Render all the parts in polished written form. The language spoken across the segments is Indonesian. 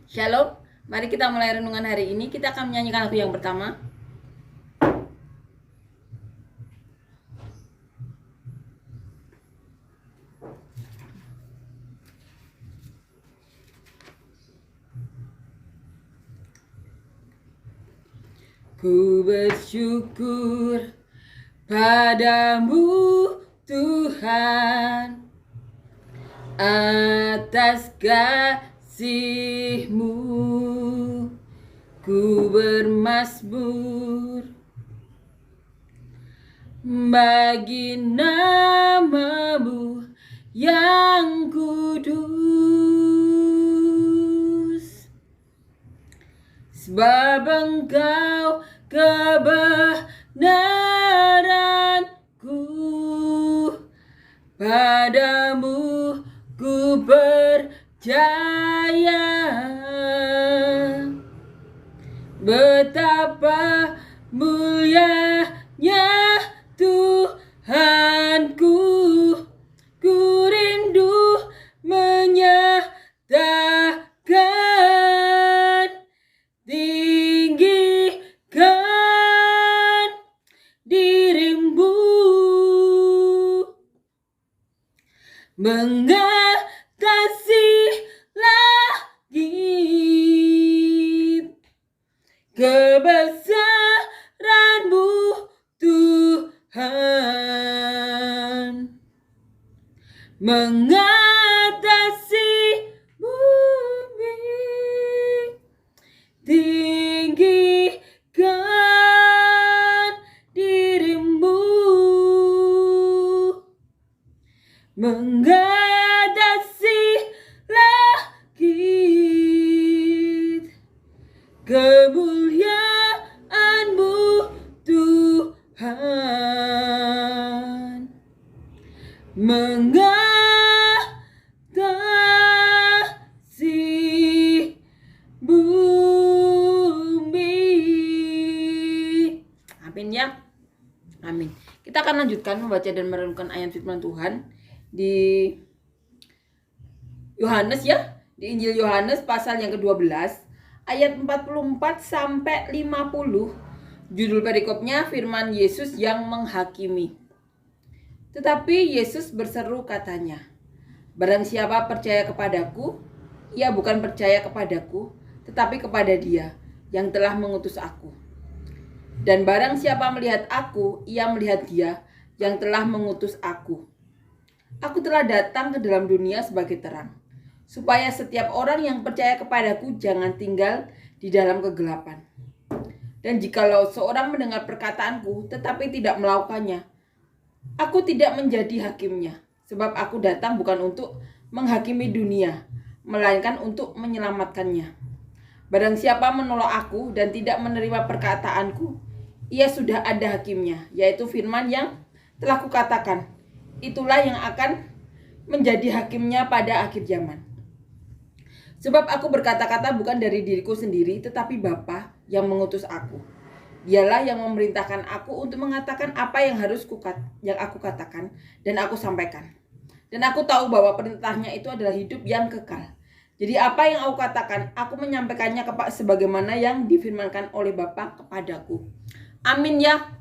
Shalom, mari kita mulai renungan hari ini. Kita akan menyanyikan lagu yang pertama. Ku bersyukur padamu Tuhan atas kasih-Mu. Ku bermazmur bagi nama-Mu yang kudus, sebab Engkau kebenaranku, padamu ku percaya. Betapa mulianya Tuhanku, ku rindu menyatakan, tinggikan dirimu, mengatasi langit, kebesaran-Mu Tuhan, mengatasi bumi, tinggikan dirimu, mengatasi langit, kemuliaan-Mu Tuhan, mengatasi bumi. Amin ya. Amin. Kita akan lanjutkan membaca dan merenungkan ayat firman Tuhan di Yohanes ya, di Injil Yohanes pasal yang ke-12 ayat 44 sampai 50. Judul perikopnya firman Yesus yang menghakimi. Tetapi Yesus berseru katanya, barang siapa percaya kepadaku, ia bukan percaya kepadaku, tetapi kepada Dia yang telah mengutus aku. Dan barang siapa melihat aku, ia melihat Dia yang telah mengutus aku. Aku telah datang ke dalam dunia sebagai terang, supaya setiap orang yang percaya kepadaku jangan tinggal di dalam kegelapan. Dan jikalau seorang mendengar perkataanku tetapi tidak melakukannya, aku tidak menjadi hakimnya, sebab aku datang bukan untuk menghakimi dunia, melainkan untuk menyelamatkannya. Barang siapa menolak aku dan tidak menerima perkataanku, ia sudah ada hakimnya, yaitu firman yang telah kukatakan. Itulah yang akan menjadi hakimnya pada akhir zaman. Sebab aku berkata-kata bukan dari diriku sendiri, tetapi Bapa yang mengutus aku. Dialah yang memerintahkan aku untuk mengatakan apa yang aku katakan dan aku sampaikan. Dan aku tahu bahwa perintahnya itu adalah hidup yang kekal. Jadi apa yang aku katakan, aku menyampaikannya sebagaimana yang difirmankan oleh Bapa kepadaku. Amin ya.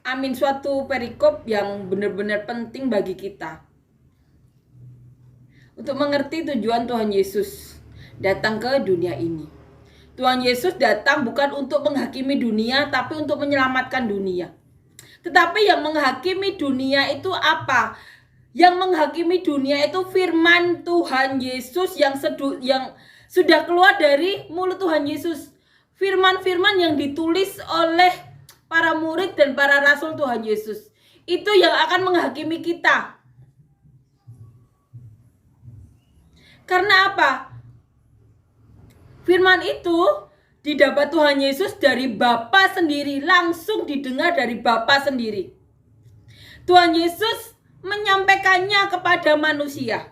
Amin, suatu perikop yang benar-benar penting bagi kita untuk mengerti tujuan Tuhan Yesus datang ke dunia ini. Tuhan Yesus datang bukan untuk menghakimi dunia, tapi untuk menyelamatkan dunia. Tetapi yang menghakimi dunia itu apa? Yang menghakimi dunia itu firman Tuhan Yesus yang sudah keluar dari mulut Tuhan Yesus. Firman-firman yang ditulis oleh para murid dan para rasul Tuhan Yesus. Itu yang akan menghakimi kita. Karena apa? Firman itu didapat Tuhan Yesus dari Bapa sendiri, langsung didengar dari Bapa sendiri. Tuhan Yesus menyampaikannya kepada manusia.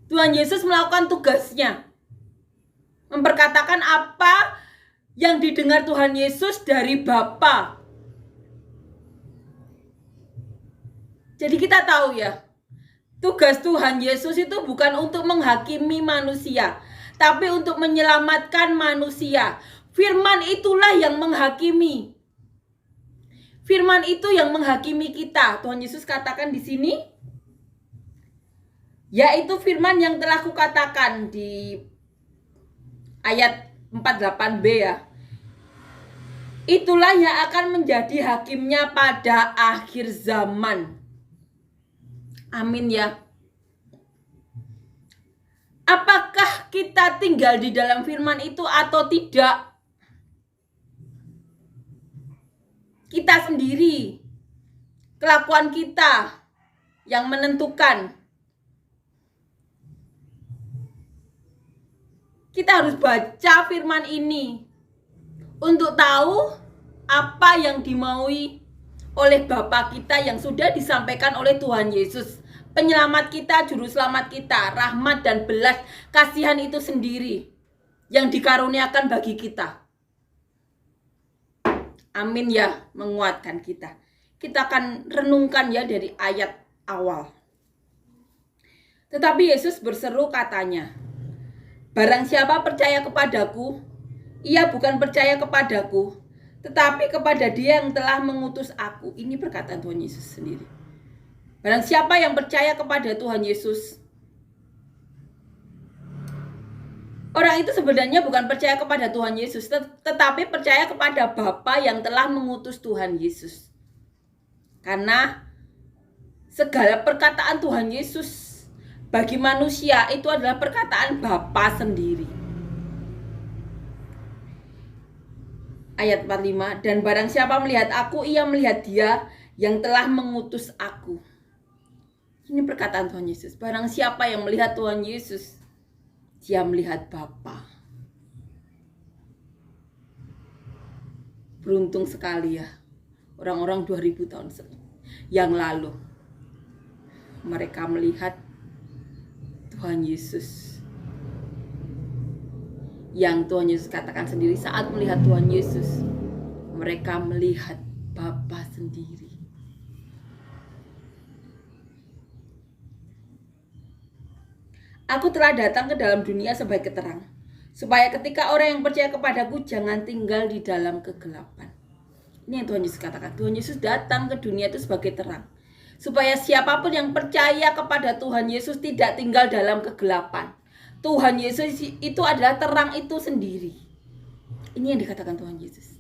Tuhan Yesus melakukan tugasnya, memperkatakan apa yang didengar Tuhan Yesus dari Bapa. Jadi kita tahu ya, tugas Tuhan Yesus itu bukan untuk menghakimi manusia, tapi untuk menyelamatkan manusia. Firman itulah yang menghakimi. Firman itu yang menghakimi kita. Tuhan Yesus katakan di sini, yaitu firman yang telah kukatakan di ayat 48b ya. Itulah yang akan menjadi hakimnya pada akhir zaman. Amin ya. Apakah kita tinggal di dalam firman itu atau tidak? Kita sendiri, kelakuan kita yang menentukan. Kita harus baca firman ini untuk tahu apa yang dimaui oleh Bapa kita yang sudah disampaikan oleh Tuhan Yesus. Penyelamat kita, juru selamat kita, rahmat dan belas kasihan itu sendiri yang dikaruniakan bagi kita. Amin ya, menguatkan kita. Kita akan renungkan ya dari ayat awal. Tetapi Yesus berseru katanya, barang siapa percaya kepadaku, ia bukan percaya kepadaku, tetapi kepada Dia yang telah mengutus aku. Ini perkataan Tuhan Yesus sendiri. Barang siapa yang percaya kepada Tuhan Yesus, orang itu sebenarnya bukan percaya kepada Tuhan Yesus, tetapi percaya kepada Bapa yang telah mengutus Tuhan Yesus. Karena segala perkataan Tuhan Yesus bagi manusia itu adalah perkataan Bapa sendiri. Ayat 45, dan barang siapa melihat aku, ia melihat Dia yang telah mengutus aku. Ini perkataan Tuhan Yesus. Barang siapa yang melihat Tuhan Yesus, dia melihat Bapa. Beruntung sekali ya orang-orang 2000 tahun yang lalu. Mereka melihat Tuhan Yesus. Yang Tuhan Yesus katakan sendiri, saat melihat Tuhan Yesus, mereka melihat Bapa sendiri. Aku telah datang ke dalam dunia sebagai terang, supaya ketika orang yang percaya kepadaku jangan tinggal di dalam kegelapan. Ini yang Tuhan Yesus katakan. Tuhan Yesus datang ke dunia itu sebagai terang, supaya siapapun yang percaya kepada Tuhan Yesus tidak tinggal dalam kegelapan. Tuhan Yesus itu adalah terang itu sendiri. Ini yang dikatakan Tuhan Yesus.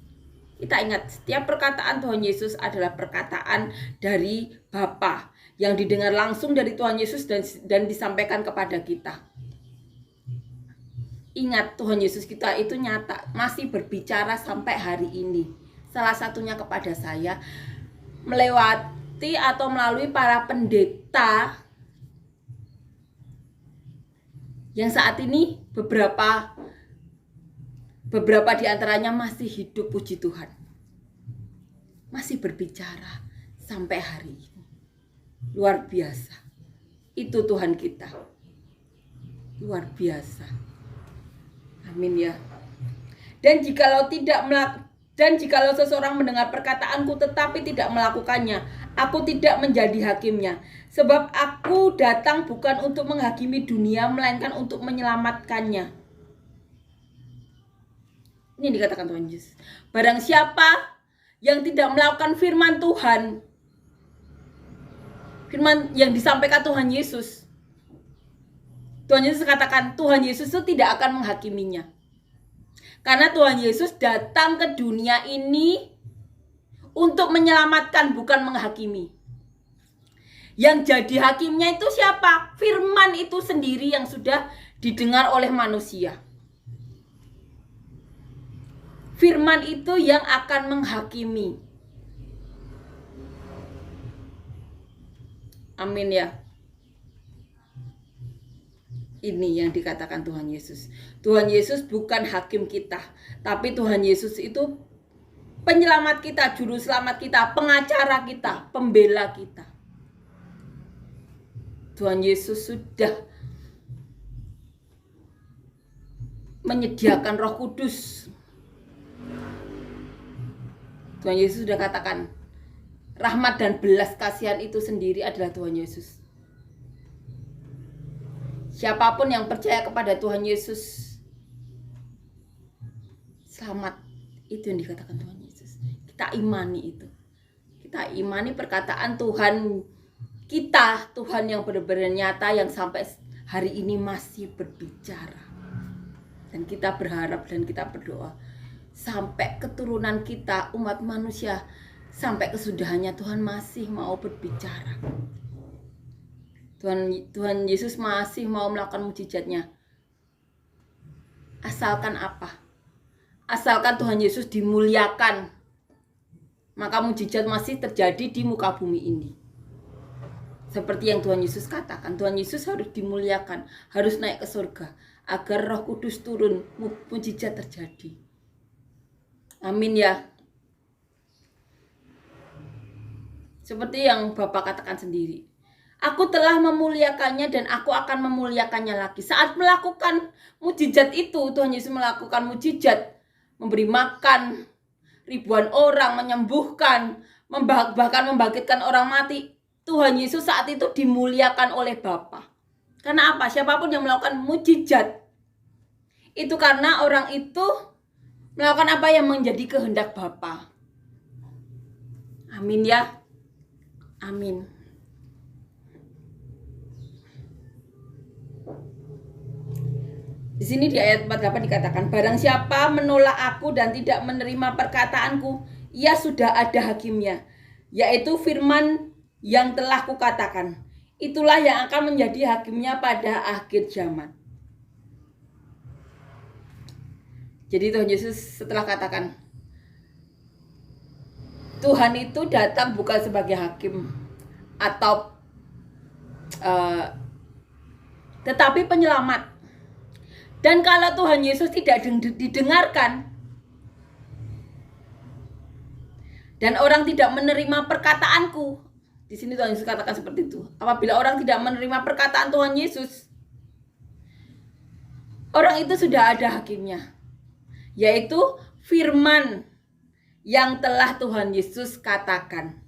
Kita ingat, setiap perkataan Tuhan Yesus adalah perkataan dari Bapa yang didengar langsung dari Tuhan Yesus dan disampaikan kepada kita. Ingat, Tuhan Yesus kita itu nyata, masih berbicara sampai hari ini. Salah satunya kepada saya, melewati atau melalui para pendeta yang saat ini beberapa di antaranya masih hidup, puji Tuhan. Masih berbicara sampai hari ini. Luar biasa. Itu Tuhan kita. Luar biasa. Amin ya. Dan jikalau seseorang mendengar perkataanku tetapi tidak melakukannya, aku tidak menjadi hakimnya. Sebab aku datang bukan untuk menghakimi dunia, melainkan untuk menyelamatkannya. Ini dikatakan Tuhan Yesus. Barang siapa yang tidak melakukan firman Tuhan, firman yang disampaikan Tuhan Yesus, Tuhan Yesus katakan Tuhan Yesus itu tidak akan menghakiminya. Karena Tuhan Yesus datang ke dunia ini untuk menyelamatkan, bukan menghakimi. Yang jadi hakimnya itu siapa? Firman itu sendiri yang sudah didengar oleh manusia. Firman itu yang akan menghakimi. Amin ya. Ini yang dikatakan Tuhan Yesus. Tuhan Yesus bukan hakim kita, tapi Tuhan Yesus itu penyelamat kita, juru selamat kita, pengacara kita, pembela kita. Tuhan Yesus sudah menyediakan Roh Kudus. Tuhan Yesus sudah katakan, rahmat dan belas kasihan itu sendiri adalah Tuhan Yesus. Siapapun yang percaya kepada Tuhan Yesus selamat. Itu yang dikatakan Tuhan Yesus. Kita imani itu. Kita imani perkataan Tuhan kita, Tuhan yang benar-benar nyata, yang sampai hari ini masih berbicara. Dan kita berharap dan kita berdoa sampai keturunan kita, umat manusia, sampai kesudahannya Tuhan masih mau berbicara. Tuhan Yesus masih mau melakukan mujizatnya. Asalkan apa? Asalkan Tuhan Yesus dimuliakan, maka mujizat masih terjadi di muka bumi ini. Seperti yang Tuhan Yesus katakan, Tuhan Yesus harus dimuliakan, harus naik ke surga, agar Roh Kudus turun, mujizat terjadi. Amin ya. Seperti yang Bapak katakan sendiri, aku telah memuliakannya dan aku akan memuliakannya lagi. Saat melakukan mujizat itu, Tuhan Yesus melakukan mujizat, memberi makan ribuan orang, menyembuhkan, bahkan membangkitkan orang mati. Tuhan Yesus saat itu dimuliakan oleh Bapa. Karena apa? Siapapun yang melakukan mujizat itu karena orang itu melakukan apa yang menjadi kehendak Bapa. Amin ya. Amin. Di sini di ayat 48 dikatakan, barang siapa menolak aku dan tidak menerima perkataanku, ia sudah ada hakimnya, yaitu firman yang telah kukatakan. Itulah yang akan menjadi hakimnya pada akhir zaman. Jadi Tuhan Yesus setelah katakan, Tuhan itu datang bukan sebagai hakim atau tetapi penyelamat. Dan kalau Tuhan Yesus tidak didengarkan dan orang tidak menerima perkataanku, di sini Tuhan Yesus katakan seperti itu. Apabila orang tidak menerima perkataan Tuhan Yesus, orang itu sudah ada hakimnya, yaitu firman yang telah Tuhan Yesus katakan.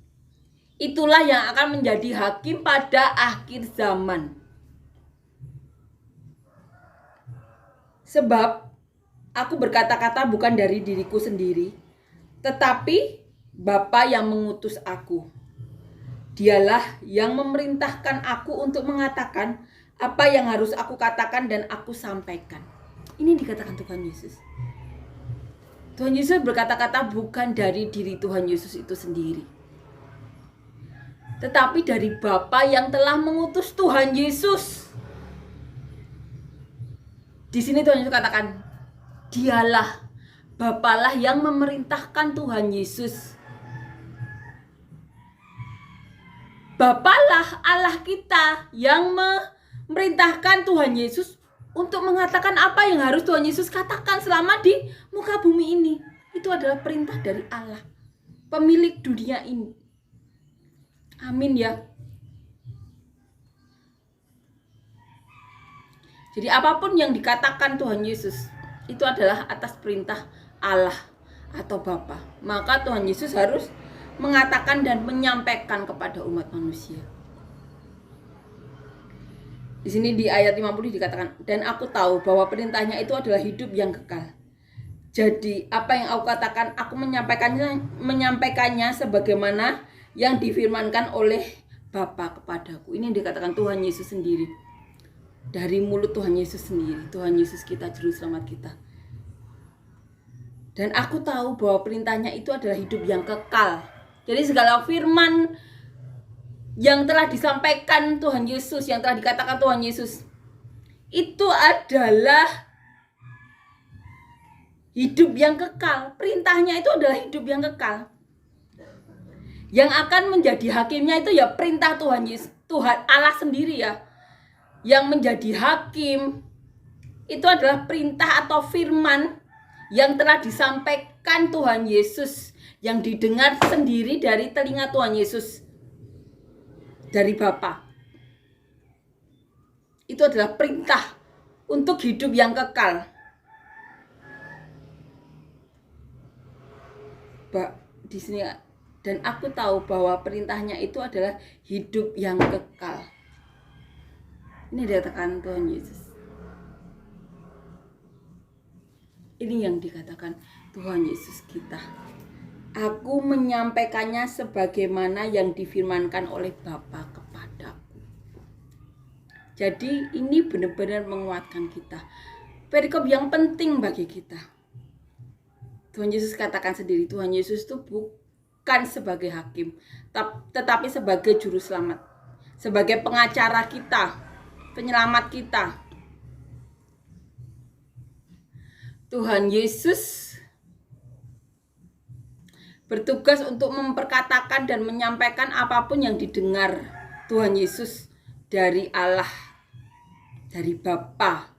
Itulah yang akan menjadi hakim pada akhir zaman. Sebab aku berkata-kata bukan dari diriku sendiri, tetapi Bapa yang mengutus aku. Dialah yang memerintahkan aku untuk mengatakan apa yang harus aku katakan dan aku sampaikan. Ini dikatakan Tuhan Yesus. Tuhan Yesus berkata-kata bukan dari diri Tuhan Yesus itu sendiri, tetapi dari Bapa yang telah mengutus Tuhan Yesus. Di sini Tuhan Yesus katakan, dialah, Bapalah yang memerintahkan Tuhan Yesus. Bapalah Allah kita yang memerintahkan Tuhan Yesus untuk mengatakan apa yang harus Tuhan Yesus katakan selama di muka bumi ini. Itu adalah perintah dari Allah, pemilik dunia ini. Amin ya. Jadi apapun yang dikatakan Tuhan Yesus itu adalah atas perintah Allah atau Bapa. Maka Tuhan Yesus harus mengatakan dan menyampaikan kepada umat manusia. Di sini di ayat 50 dikatakan, dan aku tahu bahwa perintahnya itu adalah hidup yang kekal. Jadi apa yang aku katakan, aku menyampaikannya sebagaimana yang difirmankan oleh Bapa kepadaku. Ini yang dikatakan Tuhan Yesus sendiri. Dari mulut Tuhan Yesus sendiri, Tuhan Yesus kita, juru selamat kita. Dan aku tahu bahwa perintahnya itu adalah hidup yang kekal. Jadi segala firman yang telah disampaikan Tuhan Yesus, yang telah dikatakan Tuhan Yesus, itu adalah hidup yang kekal. Perintahnya itu adalah hidup yang kekal. Yang akan menjadi hakimnya itu ya perintah Tuhan Yesus, Tuhan Allah sendiri ya. Yang menjadi hakim itu adalah perintah atau firman yang telah disampaikan Tuhan Yesus, yang didengar sendiri dari telinga Tuhan Yesus dari Bapa. Itu adalah perintah untuk hidup yang kekal. Di sini, dan aku tahu bahwa perintahnya itu adalah hidup yang kekal. Ini dikatakan Tuhan Yesus. Ini yang dikatakan Tuhan Yesus kita. Aku menyampaikannya sebagaimana yang difirmankan oleh Bapa kepadaku. Jadi ini benar-benar menguatkan kita. Perikop yang penting bagi kita. Tuhan Yesus katakan sendiri, Tuhan Yesus itu bukan sebagai hakim, tetapi sebagai juru selamat, sebagai pengacara kita, penyelamat kita. Tuhan Yesus bertugas untuk memperkatakan dan menyampaikan apapun yang didengar Tuhan Yesus dari Allah, dari Bapa.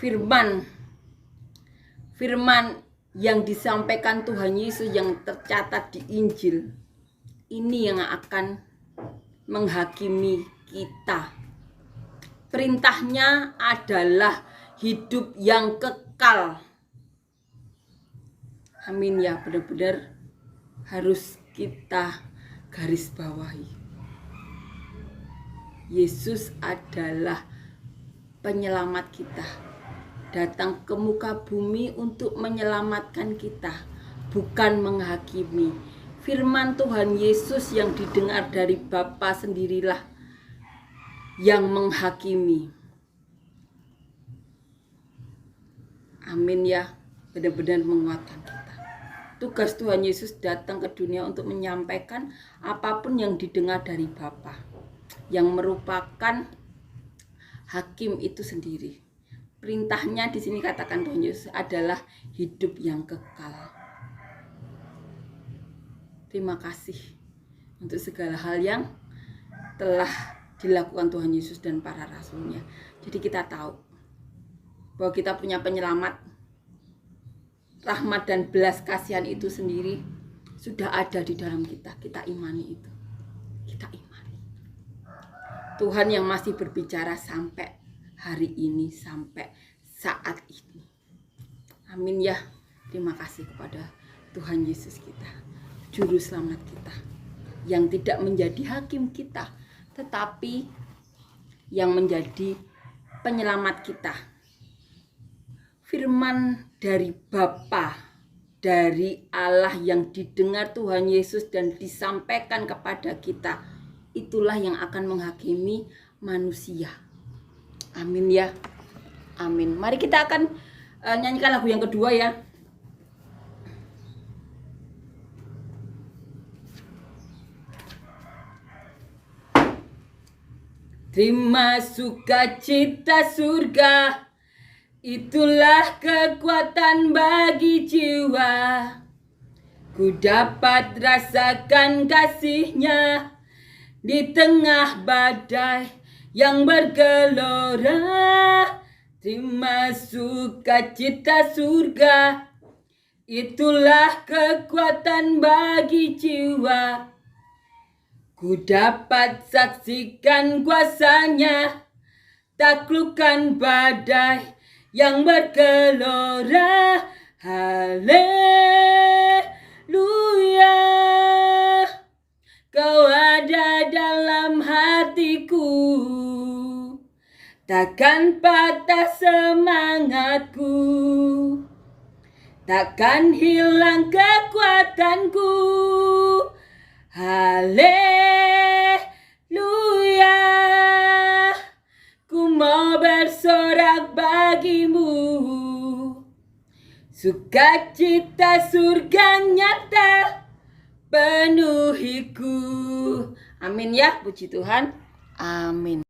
Firman yang disampaikan Tuhan Yesus yang tercatat di Injil, ini yang akan menghakimi kita. Perintahnya adalah hidup yang kekal. Amin ya, benar-benar harus kita garis bawahi. Yesus adalah penyelamat kita. Datang ke muka bumi untuk menyelamatkan kita, bukan menghakimi. Firman Tuhan Yesus yang didengar dari Bapa sendirilah yang menghakimi. Amin ya, benar-benar menguatkan kita. Tugas Tuhan Yesus datang ke dunia untuk menyampaikan apapun yang didengar dari Bapa, yang merupakan hakim itu sendiri. Perintahnya di sini katakan Tuhan Yesus adalah hidup yang kekal. Terima kasih untuk segala hal yang telah dilakukan Tuhan Yesus dan para rasulnya. Jadi kita tahu bahwa kita punya penyelamat. Rahmat dan belas kasihan itu sendiri sudah ada di dalam kita. Kita imani itu. Kita imani. Tuhan yang masih berbicara sampai hari ini, sampai saat ini. Amin ya. Terima kasih kepada Tuhan Yesus kita, juru selamat kita, yang tidak menjadi hakim kita, tetapi yang menjadi penyelamat kita. Firman dari Bapa, dari Allah yang didengar Tuhan Yesus dan disampaikan kepada kita, itulah yang akan menghakimi manusia. Amin ya. Amin. Mari kita akan nyanyikan lagu yang kedua ya. Terima sukacita surga, itulah kekuatan bagi jiwa. Ku dapat rasakan kasih-Nya di tengah badai yang bergelora. Terima sukacita surga, itulah kekuatan bagi jiwa. Ku dapat saksikan kuasa-Nya, taklukkan badai yang bergelora. Haleluya, Kau ada dalam hatiku, takkan patah semangatku, takkan hilang kekuatanku. Haleluya, ku mau bersorak bagimu. Sukacita surga nyata penuhiku. Amin ya, puji Tuhan. Amin.